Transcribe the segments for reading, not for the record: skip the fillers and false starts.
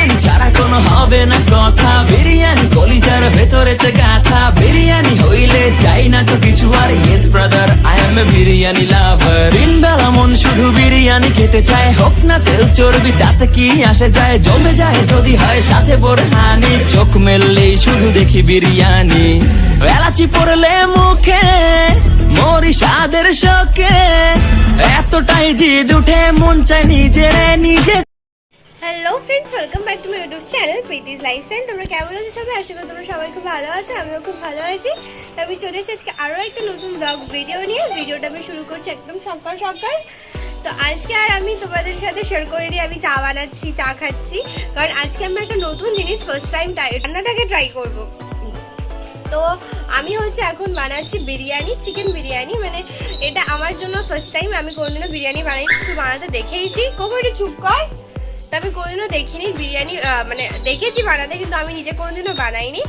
বিরিয়ানি ছাড়া কোনো হবে না কথা, বিরিয়ানি কলিজার ভেতরেতে গাথা, বিরিয়ানি হইলে চাই না তো কিছু আর। Yes brother, I M A biryani লাভার। দিন বেলা মন শুধু বিরিয়ানি খেতে চায়, হোক না তেল চর্বি তাতে কি আসে যায়, জমে যায় যদি হয় সাথে বোরহানি, চোখ মেললেই শুধু দেখি বিরিয়ানি। এলাচি পড়লে মুখে মরি স্বাদের শোকে, এতটাই জিদ উঠে মন চায় নিজের নিজে। Hello friends, welcome back to my YouTube channel Preeti's lifestyle. তোমরা কেমন আছো সবাই? আশা করি তোমরা সবাই খুব ভালো আছো, আমিও খুব ভালো আছি। তো আমি চলে এসেছি আজকে আরও একটা নতুন ব্লগ ভিডিও নিয়ে। ভিডিওটা আমি শুরু করছি একদম সকাল সকাল। তো আজকে আর আমি তোমাদের সাথে শেয়ার করে নিই আমি চা বানাচ্ছি, চা খাচ্ছি, কারণ আজকে আমি একটা নতুন জিনিস ফার্স্ট টাইম রান্নাটাকে ট্রাই করব। তো আমি হচ্ছে এখন বানাচ্ছি বিরিয়ানি, চিকেন বিরিয়ানি। মানে এটা আমার জন্য ফার্স্ট টাইম, আমি কোনোদিনও বিরিয়ানি বানাই একটু বানাতে দেখেইছি। কোকো একটু চুপ কর। তো আমি কোনোদিনও দেখিনি বিরিয়ানি, মানে দেখেছি বানাতে কিন্তু আমি নিজে কোনোদিনও বানাইনি।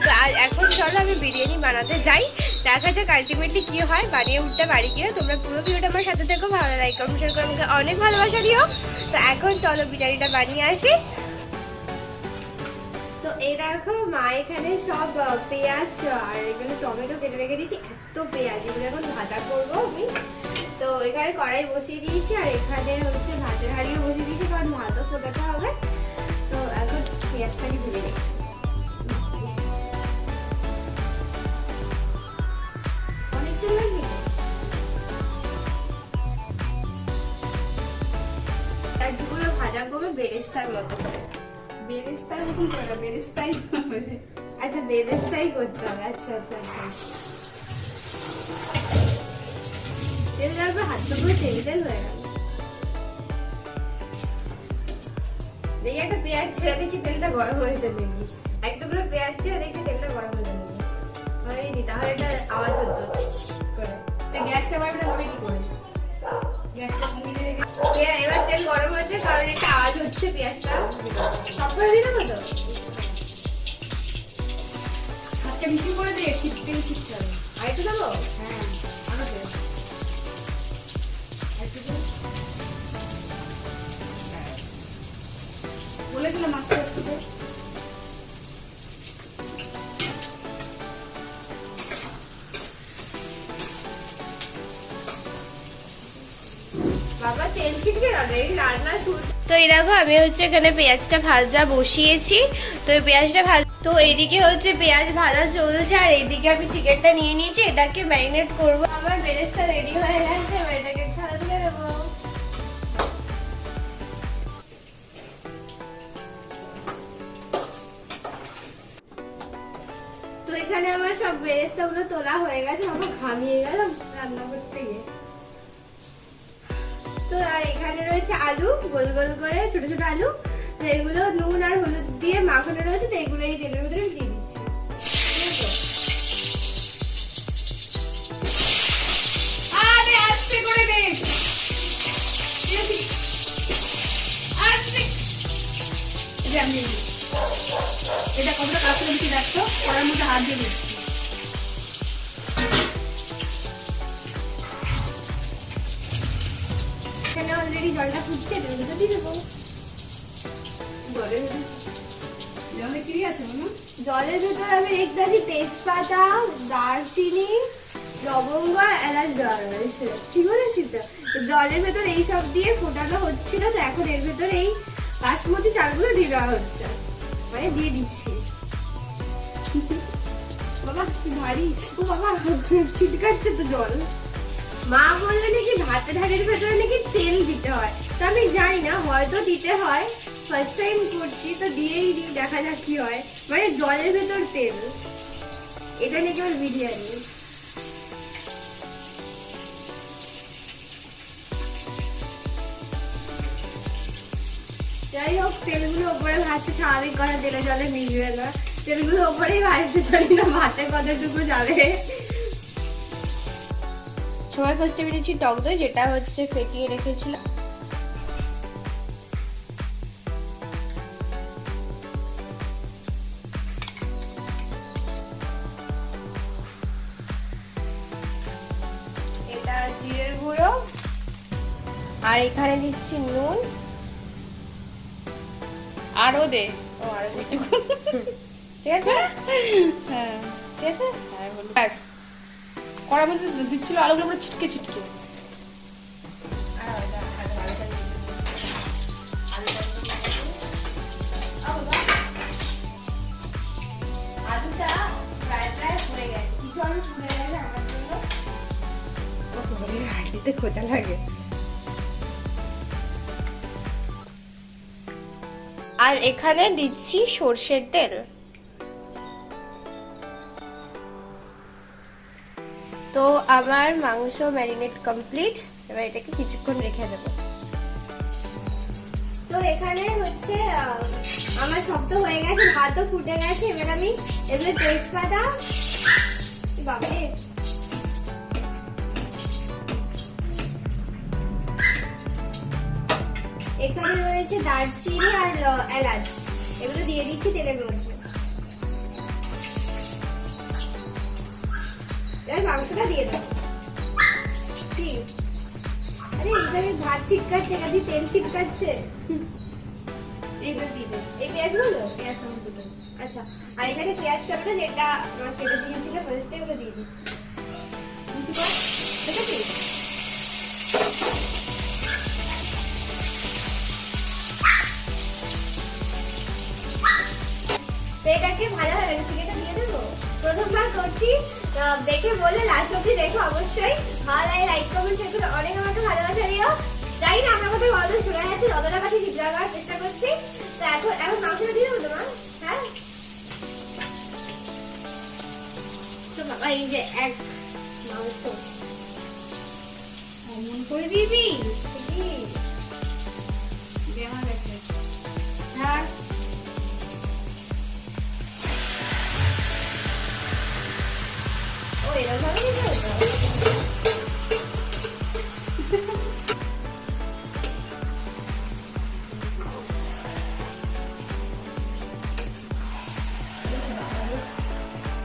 তো এখন চলো আমি বিরিয়ানি বানাতে যাই, দেখা যাক আলটিমেটলি কী হয়, বানিয়ে উঠতে পারি কিনা। তোমরা পুরো ভিডিওটা আমার সাথে থেকো, ভালো লাইক কমেন্ট শেয়ার করে আমাকে অনেক ভালোবাসা দিও। তো এখন চলো বিরিয়ানিটা বানিয়ে আসি। তো এই দেখো মা এখানে সব পেঁয়াজ আর এখানে টমেটো কেটে রেখে দিয়েছি, এত পেঁয়াজ, এগুলো এখন ভাজা করবো আমি। তো এখানে কড়াই বসিয়ে দিয়েছি আর এখানে হচ্ছে ভাতের হাঁড়িও বসিয়ে দিয়েছি, কারণ ভাতও ফোটাতে হবে। তো এখন পেঁয়াজটাকে ভেজে নিই। অনেকটা লাগবে, পেঁয়াজগুলো ভাজা করবে বেরেস্তার মতো করে। বেরেস্তার মতো করে, বেরেস্তাই, আচ্ছা বেরেস্তাই করতে হবে। আচ্ছা আচ্ছা আচ্ছা, তেল লাগবে, হাতটা পুরো তেল তেল হয়ে গেল। দেখি একটা পেঁয়াজ ছেড়ে দেখি তেলটা গরম হয়েছে, দেখি একটা পুরো পেঁয়াজ ছেড়ে দেখি তেলটা গরম হয়ে যাবে হয়নি, তাহলে এটা আওয়াজ হতো করে। গ্যাসটা বাড়বে হবে কি করে, গ্যাসটা কমিয়ে দিয়ে এবার তেল গরম হয়েছে, কারণ একটা আওয়াজ হচ্ছে। পেঁয়াজটা সব করে দিতে হবে তো, হাতটা মিশিয়ে করে দিয়ে তেল ছিটতে হবে। আর একটু দেবো, হ্যাঁ আরো দেবো, বলেছিলাম আস্তে আস্তে। বাবা তেল ছিটকে গেল এই রান্না শুরু। তো এই দেখো আমি হচ্ছে এখানে পেঁয়াজটা ভাজা বসিয়েছি। তো এই পেঁয়াজটা তো এইদিকে হচ্ছে পেঁয়াজ ভাজা চলছে আর এইদিকে আমি চিকেনটা নিয়ে নিয়েছি, এটাকে ম্যারিনেট করবো। আমার বেরেস্তা রেডি হয়ে গেছে, এবার এটাকে খাওয়া দেবো। তো এখানে আমার সব বেরেস্তা গুলো তোলা হয়ে গেছে, আমার ঘামিয়ে গেলাম রান্না করতে গিয়ে। তো আর এখানে রয়েছে আলু, গোল গোল করে ছোট ছোট আলু। তো এগুলো নুন আর হলুদ দিয়ে মাখানো রয়েছে, তো এগুলো এই তেলের ভিতরে দিয়ে দিচ্ছি। আরে আস্তে করে দে, আস্তে। এটা কতটা কাছে দিচ্ছি দেখো, কড়ার মধ্যে হাত দিয়ে দিচ্ছি। এখানে অলরেডি জলটা ফুটছে, এটার ভিতরে দিয়ে দেবো। জলের ভেতরে আমি দেখতে পাচ্ছি তেজপাতা, দারচিনি, লবঙ্গ, এলাচ দেওয়া রয়েছে, ঠিক বলেছি তো? জলের ভেতর এইসব দিয়ে ফোটানো হচ্ছিল, তো এখন এর ভেতরে এই বাসমতি চালগুলো দিয়ে দেওয়া হচ্ছে, মানে দিয়ে দিচ্ছি। বাবা কি ভারী, ও বাবা ছিটকাচ্ছে তো জল। মা বললে নাকি ভাতের হাঁড়ির ভেতরে নাকি তেল দিতে হয়, তো আমি জানি না, হয়তো দিতে হয়, ফার্স্ট টাইম করছি তো দিয়েই দিই, দেখা যাক কি হয়। মানে জলের ভেতর তেল, এটা নাকি আমার বিরিয়ানি। যাই হোক, তেলগুলো ওপরে ভাজতে স্বাভাবিক করা, তেলে জলে মিশবে না, তেলগুলো ওপরেই ভাজতে চলি না, ভাতে কতটুকু যাবে। সবাই ফার্স্টে বেরিয়েছি টক দই, যেটা হচ্ছে ফেটিয়ে রেখেছিলাম। এটা জিরের গুঁড়ো আর এখানে দিচ্ছি নুন আরো দে। ও আরো একটু। ঠিক আছে হ্যাঁ ঠিক আছে হ্যাঁ হলো ব্যাস। কড়ার মধ্যে দিচ্ছিল আলুগুলো পুরো ছিটকে ছিটকে। আলুটা প্রায় প্রায় হয়ে গেছে, কিছু আলু পুড়ে গেছে আমার জন্য। হাঁড়িতে খোঁজা লাগে। আর এখানে দিচ্ছি সর্ষের তেল। তো আমার মাংস ম্যারিনেট কমপ্লিট, এবার এটাকে কিছুক্ষণ রেখে দেবো। তো এখানে হচ্ছে আমার সব তো হয়ে গেছে, ভাতও ফুটে গেছে। এবার আমি এগুলো তেজপাতা, বাবারে এখানে রয়েছে দারচিনি আর এলাচ, এগুলো দিয়ে দিচ্ছি তেলের মধ্যে। এবার মাংসটা দিয়ে দেবো। কি আরে এইভাবে ভাত ছিটকাচ্ছে, কাজে তেল ছিটকাচ্ছে। এইবার দিয়ে দেবো এই পেঁয়াজগুলো, পেঁয়াজ টমেটো। আচ্ছা, আর এখানে পেঁয়াজ টমেটো যেটা আমার কেটে দিয়েছিল ফার্স্টে, এগুলো দিয়ে দিচ্ছি। কিছু কর, ঠিক আছে। তো এটাকে ভালোভাবে চিকেনটা দিয়ে দেবো। প্রথমবার করছি, দেখে বললে লাস্ট অব্দি দেখো অবশ্যই। ভালো লাগে লাইক কমেন্ট শেয়ার করে অনেক আমাকে ভালোবাসা দিও। জানি না আমার কথা গল্প শুনে যাচ্ছে, যতটা কাছে ঠিক লাগার চেষ্টা করছি। তো এখন মাংসটা দিয়ে দেবো তোমার। হ্যাঁ তো বাবা এই যে এক মাংস অমন করে দিবি কি দেখা গেছে। হ্যাঁ ও এরকম ভাবে দিতে হতো।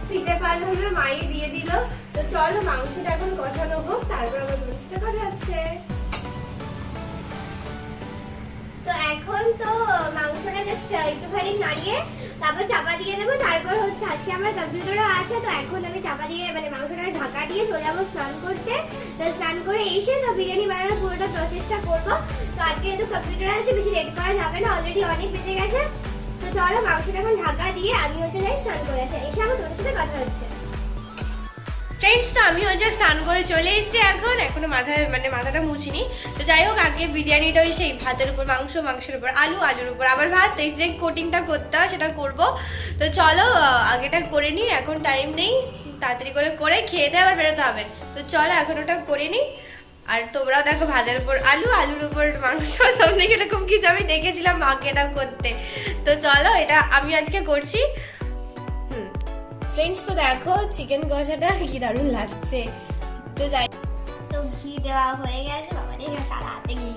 দিতে পারলাম না, মাই দিয়ে দিল। তো চলো মাংসটা এখন কষানো হোক, তারপর আমার তোমার সাথে কথা হচ্ছে। তো এখন তো মাংসটা জাস্ট একটুখানি নাড়িয়ে তারপর চাপা দিয়ে দেবো। তারপর হচ্ছে আজকে আমার কম্পিউটারও আছে, তো এখন আমি চাপা দিয়ে মানে মাংসটা ঢাকা দিয়ে চলে যাবো স্নান করতে। তো স্নান করে এসে তো বিরিয়ানি বানানোর পুরোটা প্রসেসটা করবো। তো আজকে যেহেতু কম্পিউটার আছে, বেশি লেট করা যাবে না, অলরেডি অনেক বেজে গেছে। তো চলো মাংসটা এখন ঢাকা দিয়ে আমি হচ্ছে যাই স্নান করে আসি, এসে আমার তোমার সাথে কথা হচ্ছে। ফ্রেন্ডস, তো আমি হচ্ছে স্নান করে চলে এসেছি, এখন এখনো মাথাটা মুছিনি। তো যাই হোক, আগে বিরিয়ানিটা ওই সেই ভাতের উপর, মাংসের উপর, আলুর উপর আবার ভাত, এই যে কোটিংটা করতে হয় সেটা করব। তো চলো আগেটা করে নিই, এখন টাইম নেই, তাড়াতাড়ি করে খেয়ে দিয়ে আবার বেরোতে হবে। তো চলো এখন ওটা করে নিই। আর তোমরাও দেখো ভাতের উপর আলুর উপর মাংস, সামনে এরকম কিছু আমি দেখেছিলাম মাকে এটা করতে। তো চলো এটা আমি আজকে করছি। ফ্রেন্ডস, তো দেখো চিকেন কষাটা কি দারুণ লাগছে। তো যাই, তো ঘি দেওয়া হয়ে গেছে, বাবা রে সারা হাতে ঘি।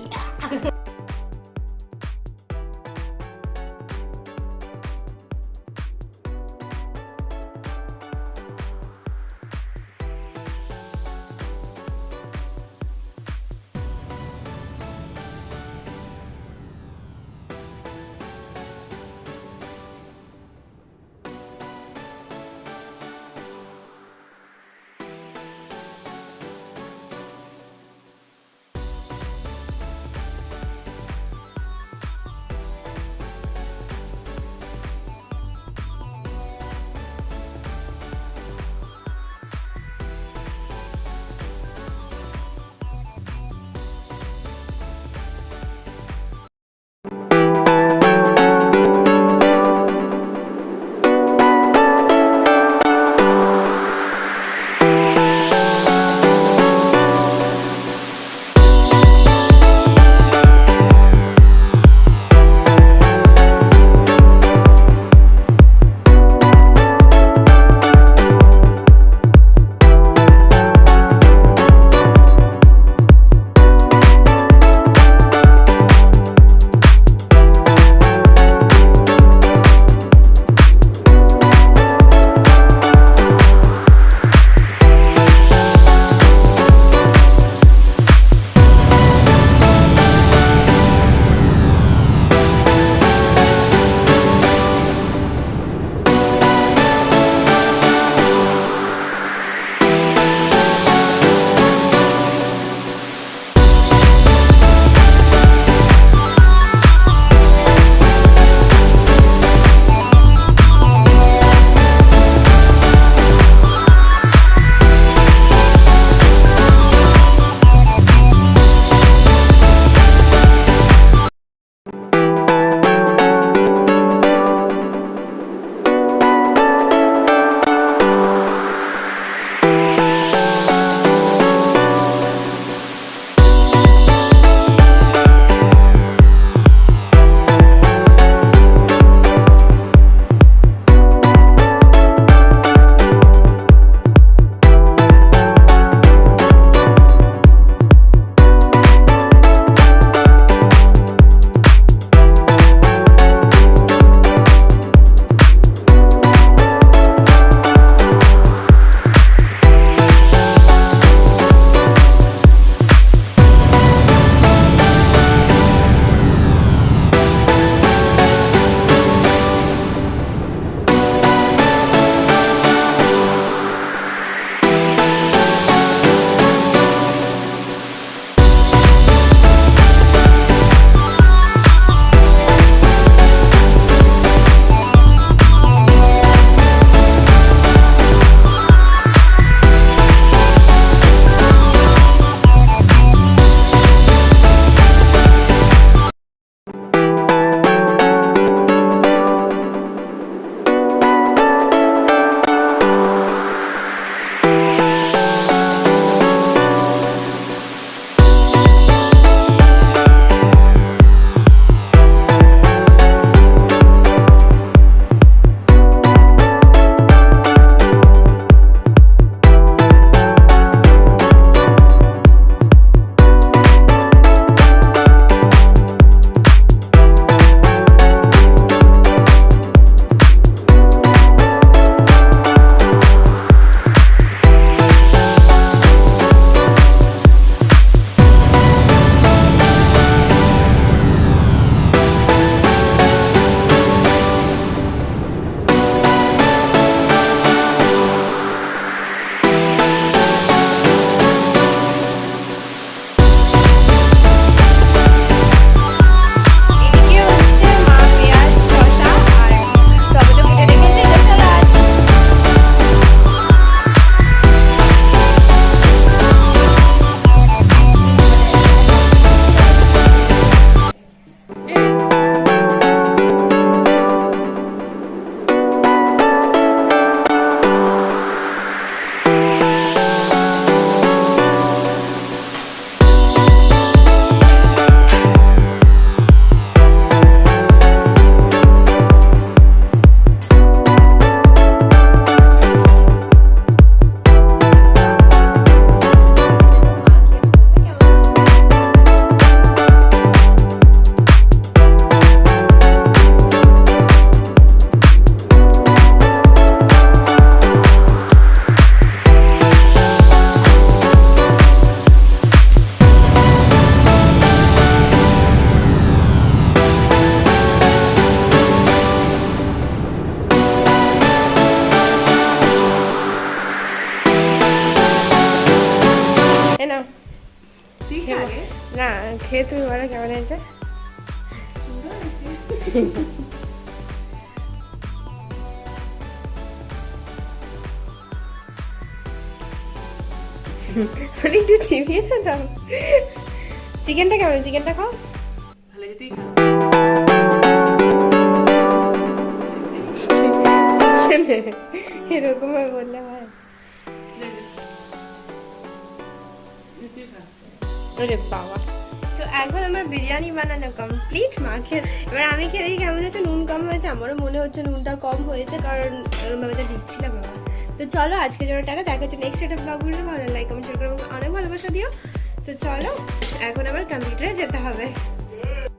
খেয়ে তুমি বলো কেমন হয়েছে? মানে একটু চিবিয়ে তো দাও। চিকেনটা কেমন? চিকেনটা খাও। ভালো যে তুই এরকম বললে হয়? আরে বাবা। তো এখন আমার বিরিয়ানি বানানো কমপ্লিট। মাকে এবার আমি খেয়ে দেখি কেমন হচ্ছে। নুন কম হয়েছে, আমারও মনে হচ্ছে নুনটা কম হয়েছে, কারণ ওরমভাবে দিচ্ছিলাম বাবা। তো চলো আজকের জন্য টাকা, দেখা হচ্ছে নেক্সট একটা ব্লগ ভিডিও। ভালো লাইক কমেন্ট শেয়ার করে অনেক ভালোবাসা দিও। তো চলো এখন আবার কম্পিউটারে যেতে হবে।